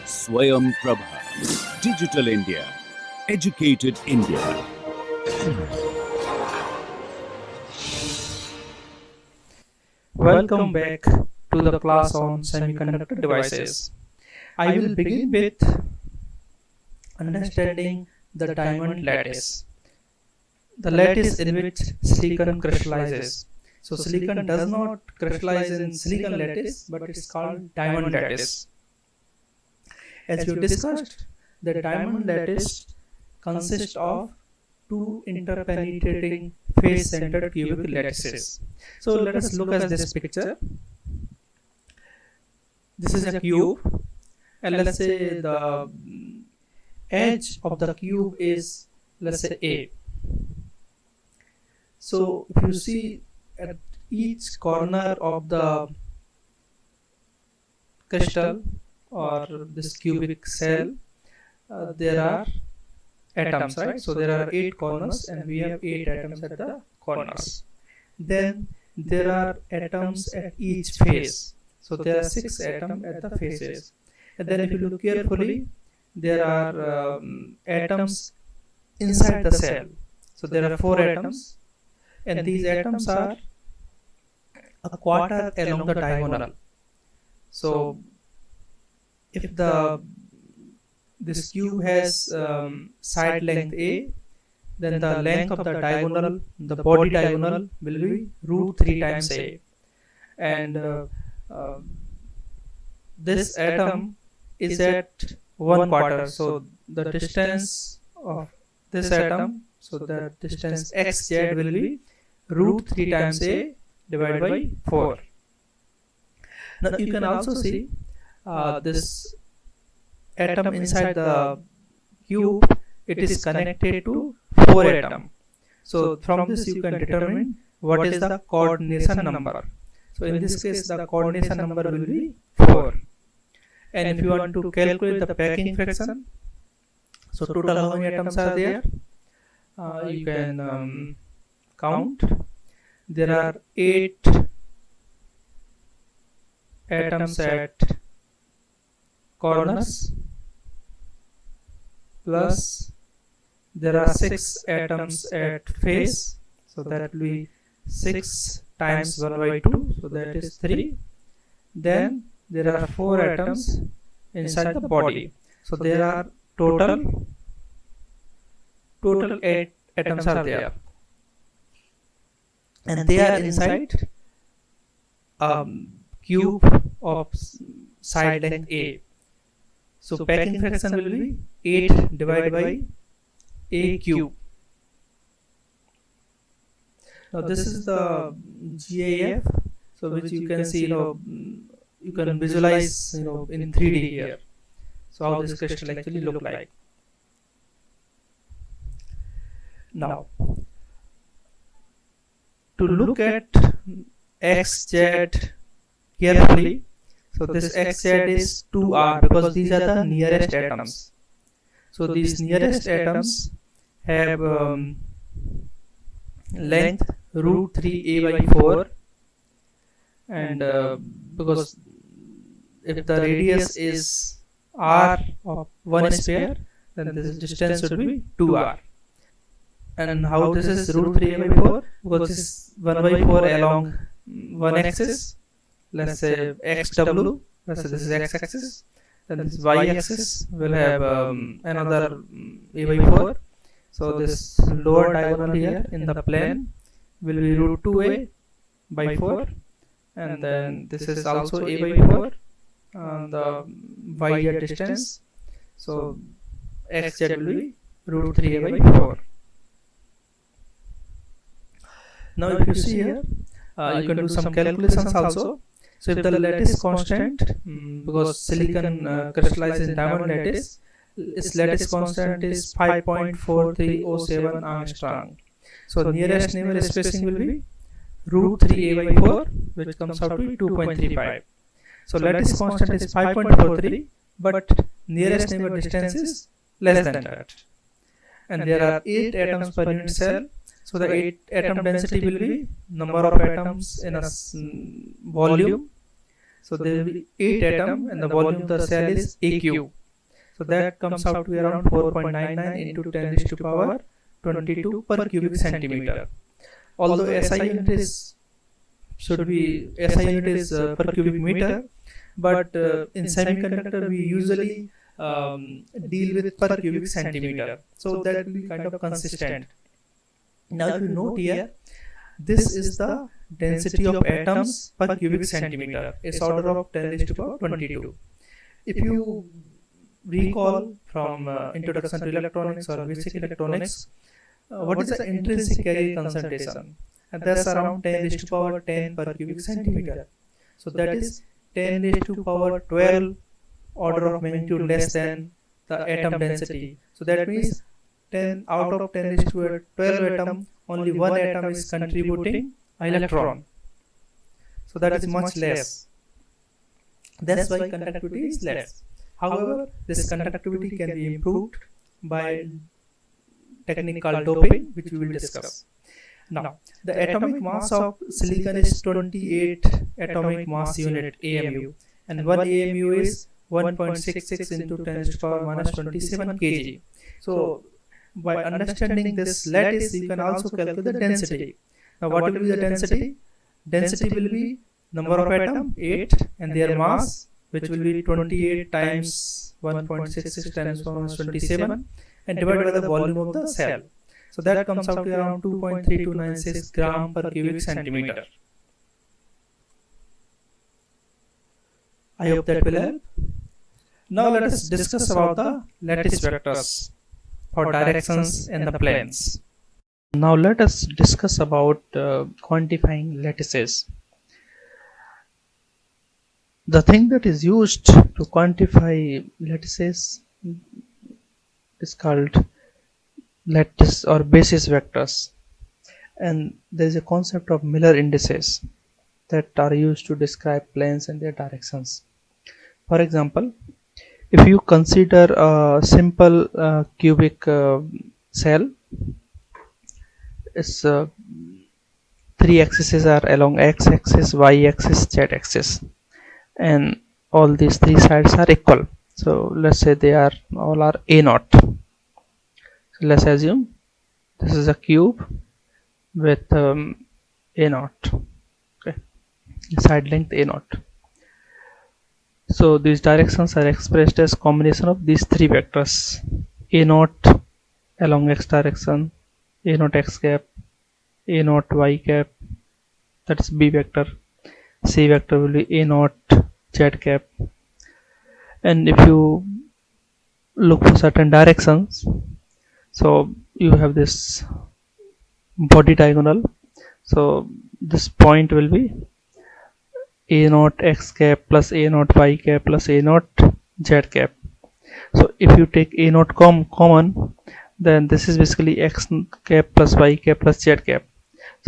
Swayam Prabha, Digital India, Educated India. Welcome back to the class on semiconductor devices. I will begin with understanding the diamond lattice. The lattice in which silicon crystallizes. So silicon does not crystallize in silicon lattice, but it's called diamond lattice. As we discussed, the diamond lattice consists of two interpenetrating face-centered cubic lattices. So let us look at this picture. This is a cube, and let's say the edge of the cube is, let's say, A. So if you see at each corner of the crystal or this cubic cell, there are atoms, right? So there are 8 corners and we have 8 atoms at the corners. Then there are atoms at each face. So there are 6 atoms at the faces. And then if you look carefully, there are atoms inside the cell. So there are 4 atoms, and these atoms are a quarter along the diagonal. So if this cube has side length A, then the length of the diagonal, the body diagonal, will be root 3 times A. And this atom is at 1 quarter. So the distance of this atom, so the distance xz will be root 3 times A divided by 4. Now you can also see this atom inside the cube, it is connected to 4 atoms. So from this you can determine what is the coordination number. So in this case the coordination number will be 4. And if you want to calculate the packing fraction, so total how many atoms are there, you can count. There are 8 atoms at corners, plus there are 6 atoms at face, so that will be 6 times 1 by 2, so that is 3. Then there are 4 atoms inside the body, so there are total 8 atoms are there, and they are inside cube of side length A. So packing fraction will be 8 divided by A cube. Now this is the GIF, so which you can see, you can visualize, in 3D here. So how this crystal actually look like. Now to look at XZ carefully, so this XZ is 2R because these are the nearest atoms. So these nearest atoms have length root 3a by 4, and because if the radius is r of one sphere, then this distance should be 2r. And how this is root 3a by 4? Because this is 1 by 4 along one axis. Let's say xw, let's say this is x-axis, then this y-axis will have another a by 4. So this lower diagonal here in the plane will be root 2a by 4, and then this is also a by 4 on the y distance. So xz will be root 3a by 4. Now if you see here, you can do some calculations also. So if the lattice constant, because silicon crystallizes in diamond lattice, its lattice constant is 5.4307 angstrom. So nearest neighbor spacing will be root 3a by 4, which comes out to be 2.35. So lattice constant is 5.43, but nearest neighbor distance is less than that. and there are 8 atoms per unit cell. So the 8 atom density will be number of atoms in a volume. So there will be 8 atom and the volume of the cell is AQ. So that comes out to be around 4.99 into 10 raised to power 22 per cubic centimeter. Although SI unit is per cubic meter, but in semiconductor we usually deal with per cubic centimeter, so that will be kind of consistent. Now if you note here, this is the density of atoms per cubic centimeter. It's order of 10 raised to power 22. If you recall from introduction to electronics or basic electronics, what is the intrinsic carrier concentration? And that's around 10 raised to power 10 per cubic centimeter. So that is 10 raised to power 12 order of magnitude less than the atom density. So that means 10 out of 10 raised to 12 atom, only one atom is contributing electron. So that is much less. That's why conductivity is less. However, this conductivity can be improved by technique called doping, which we will discuss. Now, the atomic mass of silicon is 28 atomic mass unit AMU, and 1 AMU is 1.66 into 10 raised to power minus 27 kg. So, by understanding this lattice, you can also calculate the density. Now, what will be the density? Density will be number of atom 8 and their mass, which will be 28 times 1.66 times minus 27 and divided by the volume of the cell. So that comes out to around 2.3296 gram per cubic centimeter. I hope that will help. Now let us discuss about the lattice vectors for directions and the planes. Now let us discuss about quantifying lattices. The thing that is used to quantify lattices is called lattice or basis vectors, and there is a concept of Miller indices that are used to describe planes and their directions. For example, if you consider a simple cubic cell, its three axes are along x-axis, y-axis, z-axis, and all these three sides are equal. So let's say they are all are a0. So let's assume this is a cube with a0, okay, side length a0. So these directions are expressed as combination of these three vectors: a0 along x direction, a0 x cap, a0 y cap, that is b vector, c vector will be a0 z cap. And if you look for certain directions, so you have this body diagonal, so this point will be a0 x cap plus a0 y cap plus a0 z cap. So if you take a0 common, then this is basically x cap plus y cap plus z cap.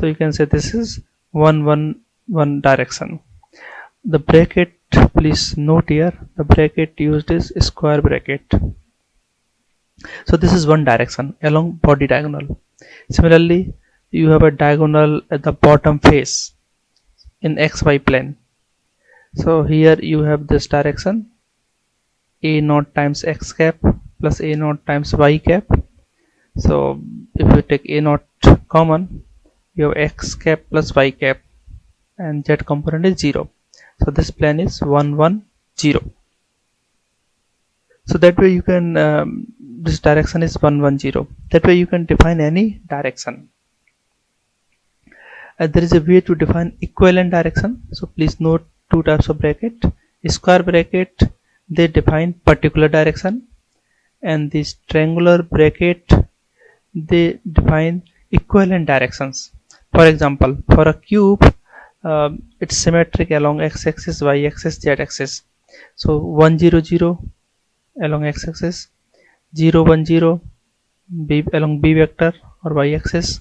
So you can say this is 1 1 1 direction. The bracket, please note here, the bracket used is square bracket. So this is one direction along body diagonal. Similarly, you have a diagonal at the bottom face in xy plane. So here you have this direction a0 times x cap plus a0 times y cap. So if you take a0 common, you have x cap plus y cap and z component is 0. So this plane is 1 1 0. So that way you can this direction is 1 1 0. That way you can define any direction. There is a way to define equivalent direction. So please note two types of bracket. Square bracket, they define particular direction, and this triangular bracket, they define equivalent directions. For example, for a cube, it's symmetric along x-axis, y-axis, z-axis. So 1 0 0 along x-axis, 0 1 0 along b vector or y-axis,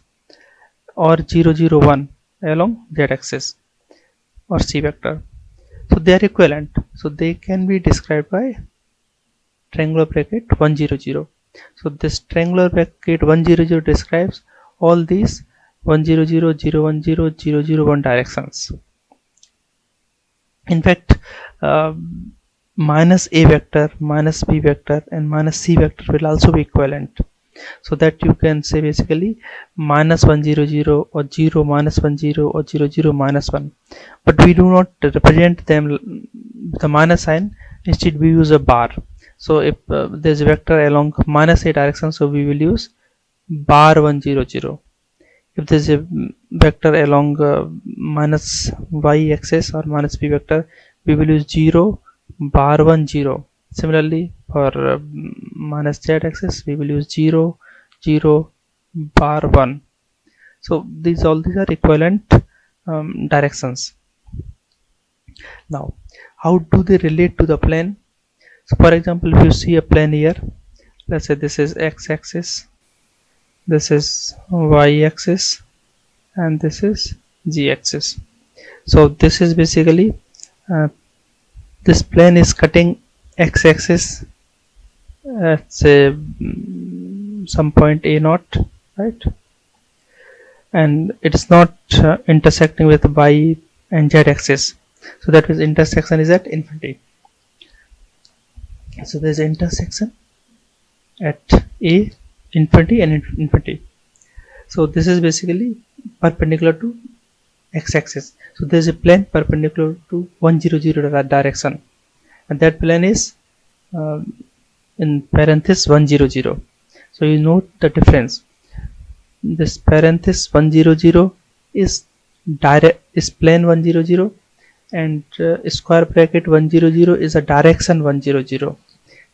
or 0 0 1 along z-axis or c vector. So they are equivalent. So they can be described by triangular bracket 1 0 0. So this triangular bracket 100 describes all these 100, 010, 001 directions. In fact, uh, minus a vector, minus b vector, and minus c vector will also be equivalent. So that you can say basically minus 100 or 0 minus 10 or 00 minus 1. But we do not represent them with a minus sign. Instead, we use a bar. So if there's a vector along minus a direction, so we will use bar 100. If there's a vector along minus y axis or minus b vector, we will use 0 bar 10. Similarly, for minus z axis, we will use 0 0 bar 1. So all these are equivalent directions. Now, how do they relate to the plane? So for example, if you see a plane here, let's say this is x-axis, this is y-axis, and this is z-axis. So this is basically this plane is cutting x-axis at say some point a naught, right? And it is not intersecting with y and z axis. So that means intersection is at infinity. So there is an intersection at a infinity and infinity. So this is basically perpendicular to x-axis. So there is a plane perpendicular to 100 direction, and that plane is in parenthesis 100. So you note the difference. This parenthesis 100 is plane 100, and square bracket 100 is a direction 100.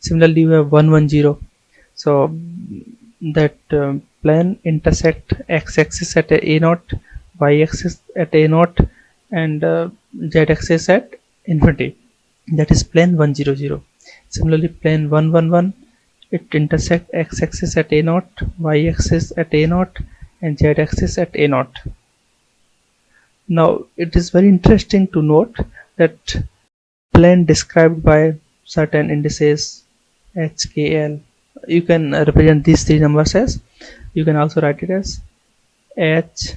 Similarly, you have 110. So that plane intersect x-axis at a naught, y-axis at a naught, and z-axis at infinity. That is plane 100. Similarly, plane 111, it intersect x-axis at a naught, y-axis at a naught, and z-axis at a naught. Now it is very interesting to note that plane described by certain indices h, k, l. You can represent these three numbers as, you can also write it as h,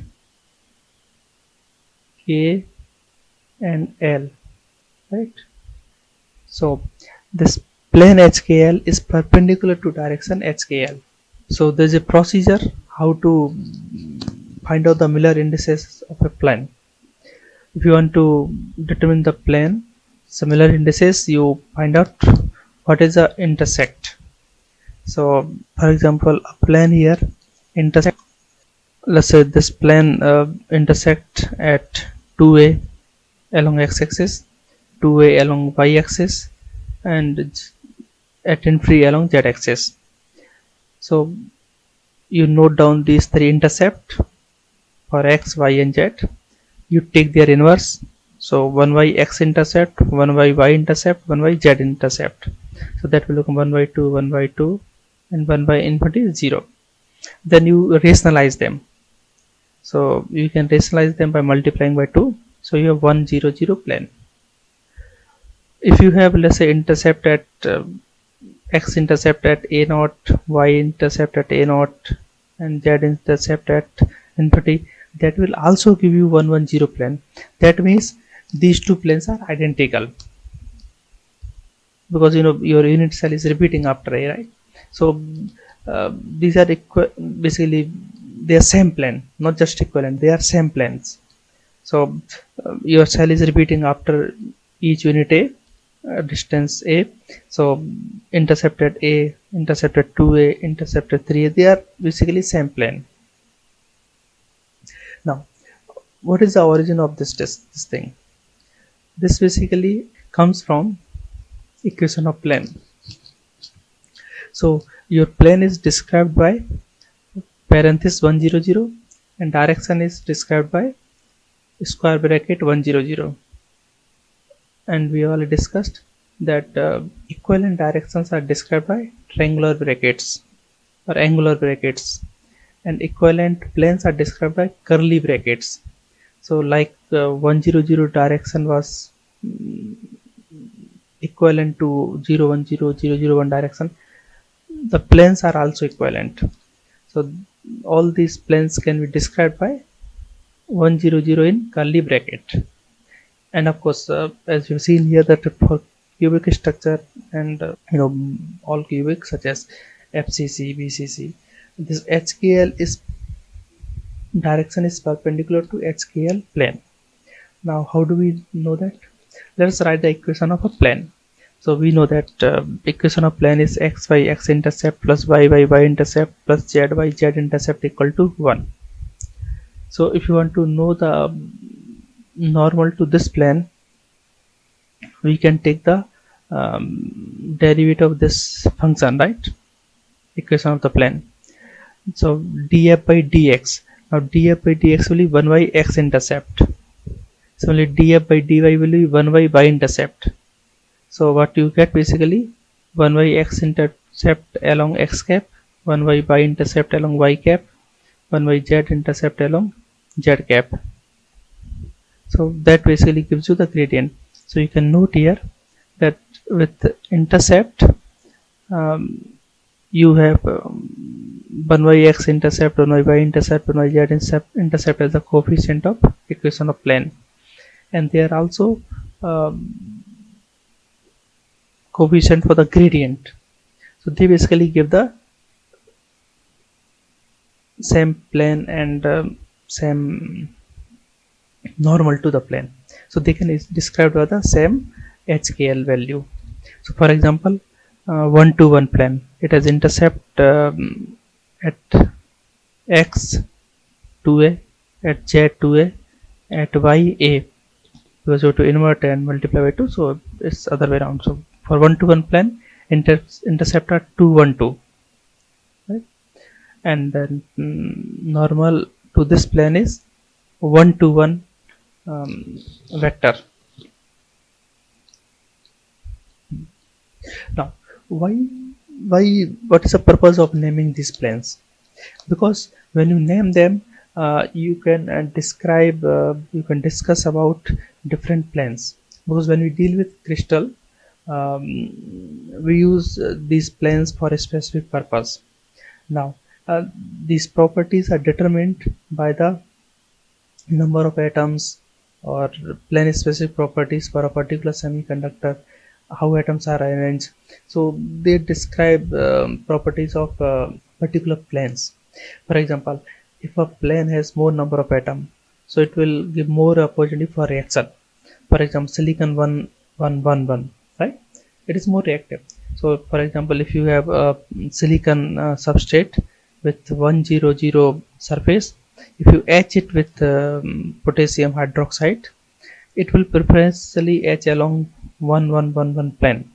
k, and l, right? So this plane HKL is perpendicular to direction HKL. So there is a procedure how to find out the Miller indices of a plane. If you want to determine the plane similar indices, you find out what is the intersect. So for example, a plane here intersect, let's say this plane intersect at 2a along x-axis, 2a along y-axis, and at infinity along z-axis. So you note down these three intercept for x, y, and z. You take their inverse. So 1y x intercept, 1y y intercept, 1y z intercept. So that will become 1 by 2, 1 by 2, and 1 by infinity is 0. Then you rationalize them. So you can rationalize them by multiplying by 2. So you have 1 0 0 plane. If you have, let's say, intercept at x intercept at a naught, y intercept at a naught, and z intercept at infinity, that will also give you 1 1 0 plane. That means these two planes are identical, because you know your unit cell is repeating after a, right? So these are basically they are same plane, not just equivalent, they are same planes. So your cell is repeating after each unit a, distance a. So intercept at a, intercept at 2a, intercept at 3a, they are basically same plane. Now what is the origin of this thing? This basically comes from equation of plane. So your plane is described by parenthesis 100, and direction is described by square bracket 100. And we already discussed that equivalent directions are described by triangular brackets or angular brackets, and equivalent planes are described by curly brackets. So like 100 direction was equivalent to 010, 001 direction. the planes are also equivalent. So all these planes can be described by 100 in curly bracket. And of course, as you've seen here, that for cubic structure and all cubic such as FCC, BCC, this HKL is direction is perpendicular to HKL plane. Now how do we know that? Let us write the equation of a plane. So we know that equation of plane is x y x intercept plus y y intercept plus z y z intercept equal to 1. So if you want to know the normal to this plane, we can take the derivative of this function, right? Equation of the plane. So df by dx. Now df by dx will be 1 by x intercept. Similarly, df by dy will be 1 by y intercept. So what you get basically 1 by x intercept along x cap, 1 by y intercept along y cap, 1 by z intercept along z cap. So that basically gives you the gradient. So you can note here that with intercept you have 1 by x intercept, 1 by y intercept, 1 by z intercept as the coefficient of equation of plane, and they are also coefficient for the gradient. So they basically give the same plane and same normal to the plane. So they can describe by the same HKL value. So for example, 1 to 1 plane, it has intercept at x 2a, at z 2a, at y a, because you have to invert and multiply by 2, so it's other way around. So for 1 to 1 plane, intercept are 2 1 2, right? And then normal to this plane is 1 to 1 vector. Now why what is the purpose of naming these planes? Because when you name them, you can describe, you can discuss about different planes, because when we deal with crystal, we use these planes for a specific purpose. Now these properties are determined by the number of atoms or plane specific properties for a particular semiconductor, how atoms are arranged. So they describe properties of particular planes. For example, if a plane has more number of atoms, so it will give more opportunity for reaction. For example, silicon 1 1 1 1, right? It is more reactive. So for example, if you have a silicon substrate with 100 surface, if you etch it with potassium hydroxide, it will preferentially etch along 1 1 1 1 plane.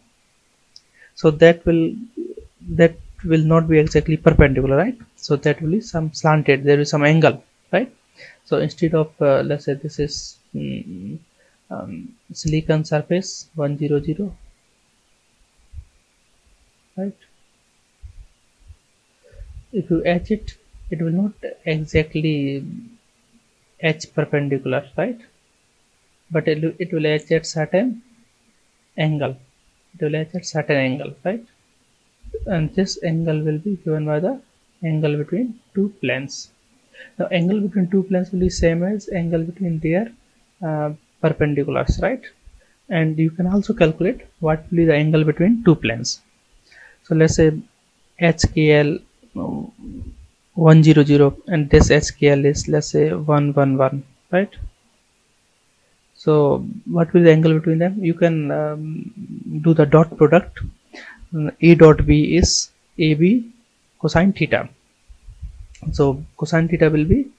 So that will not be exactly perpendicular, right? So that will be some slanted, there is some angle, right? So instead of let's say this is silicon surface 100, right? If you etch it, it will not exactly etch perpendicular, right? But it will etch at certain angle. It will etch at certain angle, right? And this angle will be given by the angle between two planes. Now angle between two planes will be same as angle between their perpendiculars, right? And you can also calculate what will be the angle between two planes. So let's say HKL 100 and this HKL is, let's say, 111, right? So what will be the angle between them? You can do the dot product. A dot B is AB cosine theta. So cosine theta will be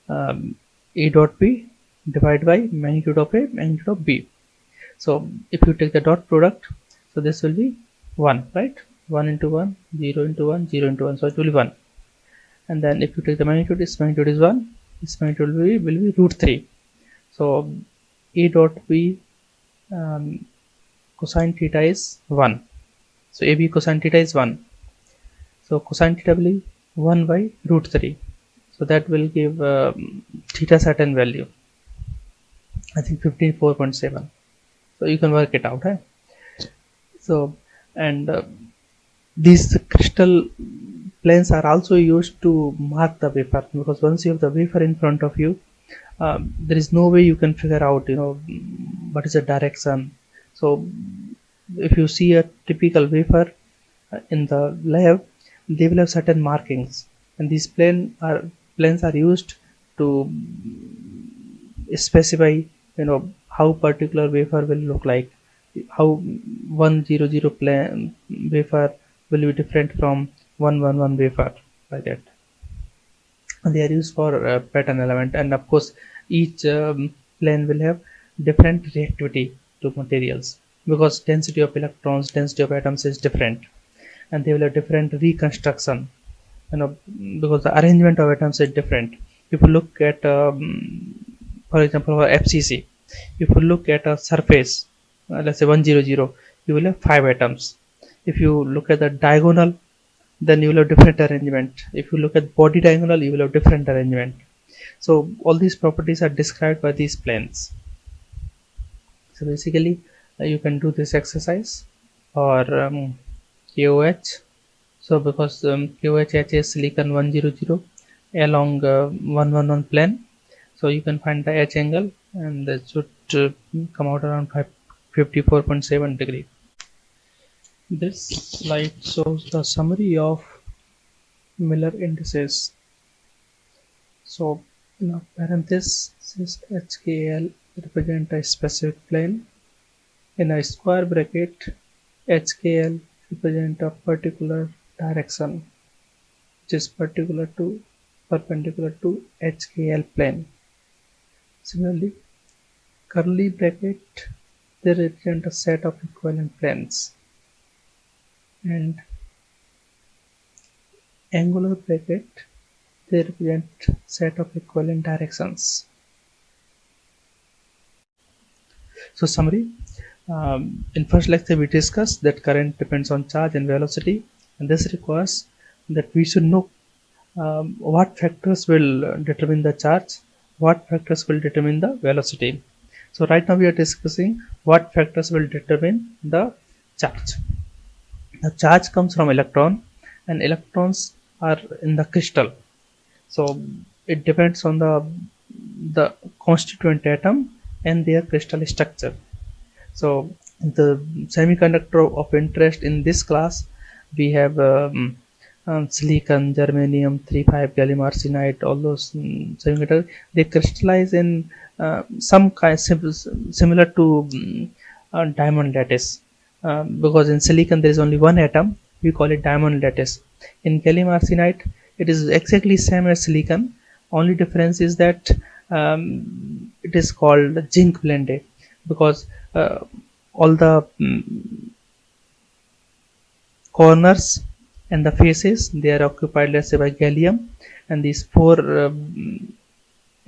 A dot B divided by magnitude of A, magnitude of B. So if you take the dot product, so this will be 1, right? 1 into 1, 0 into 1, 0 into 1, so it will be 1. And then if you take the magnitude, this magnitude is 1, this magnitude will be root 3. So A dot B cosine theta is 1. So AB cosine theta is 1. So cosine theta will be 1 by root 3. So that will give theta certain value, I think 54.7. So you can work it out, eh? So and These crystal planes are also used to mark the wafer, because once you have the wafer in front of you, there is no way you can figure out, what is the direction. So if you see a typical wafer in the lab, they will have certain markings, and these planes are used to specify, how particular wafer will look like, how 100 plan wafer will be different from 111 wafer, like that. And they are used for pattern element, and of course each plane will have different reactivity to materials, because density of electrons, density of atoms is different, and they will have different reconstruction, you know because the arrangement of atoms is different. If you look at, for example, for FCC, if you look at a surface, let's say 100, you will have 5 atoms. If you look at the diagonal, then you will have different arrangement. If you look at body diagonal, you will have different arrangement. So all these properties are described by these planes. So basically, you can do this exercise, or KOH. So because QHH is silicon 100 along 111 plane, so you can find the H angle, and that should come out around 54.7 degree. This slide shows the summary of Miller indices. So in a parenthesis, HKL represent a specific plane. In a square bracket, HKL represent a particular direction, which is perpendicular to HKL plane. Similarly, curly bracket, they represent a set of equivalent planes, and angular bracket, they represent set of equivalent directions. So summary, in first lecture we discussed that current depends on charge and velocity, and this requires that we should know what factors will determine the charge, what factors will determine the velocity. So right now we are discussing what factors will determine the charge. The charge comes from electron, and electrons are in the crystal. So it depends on the constituent atom and their crystal structure. So the semiconductor of interest in this class, we have silicon, germanium, 3,5 gallium arsenide, all those semiconductors. They crystallize in some kind similar to diamond lattice. Because in silicon there is only one atom, we call it diamond lattice. In gallium arsenide, it is exactly same as silicon. Only difference is that it is called zinc blende, because all the corners and the faces, they are occupied, let's say, by gallium, and these four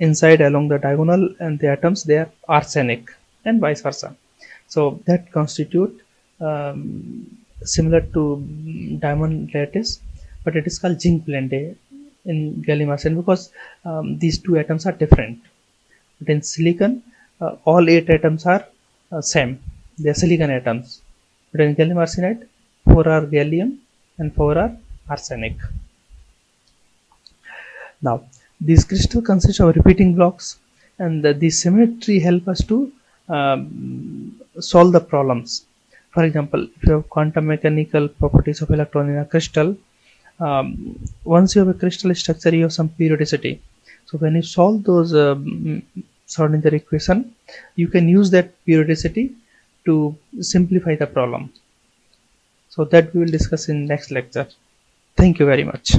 inside along the diagonal and the atoms, they are arsenic, and vice versa. So that constitute similar to diamond lattice, but it is called zinc blende in gallium arsenide, because these two atoms are different. But in silicon, all 8 atoms are same, they are silicon atoms. But in gallium arsenide, 4 are gallium and 4 are arsenic. Now these crystal consist of repeating blocks, and the symmetry help us to solve the problems. For example, if you have quantum mechanical properties of electron in a crystal, once you have a crystal structure, you have some periodicity. So when you solve those Schrodinger equation, you can use that periodicity to simplify the problem. So that we will discuss in next lecture. Thank you very much.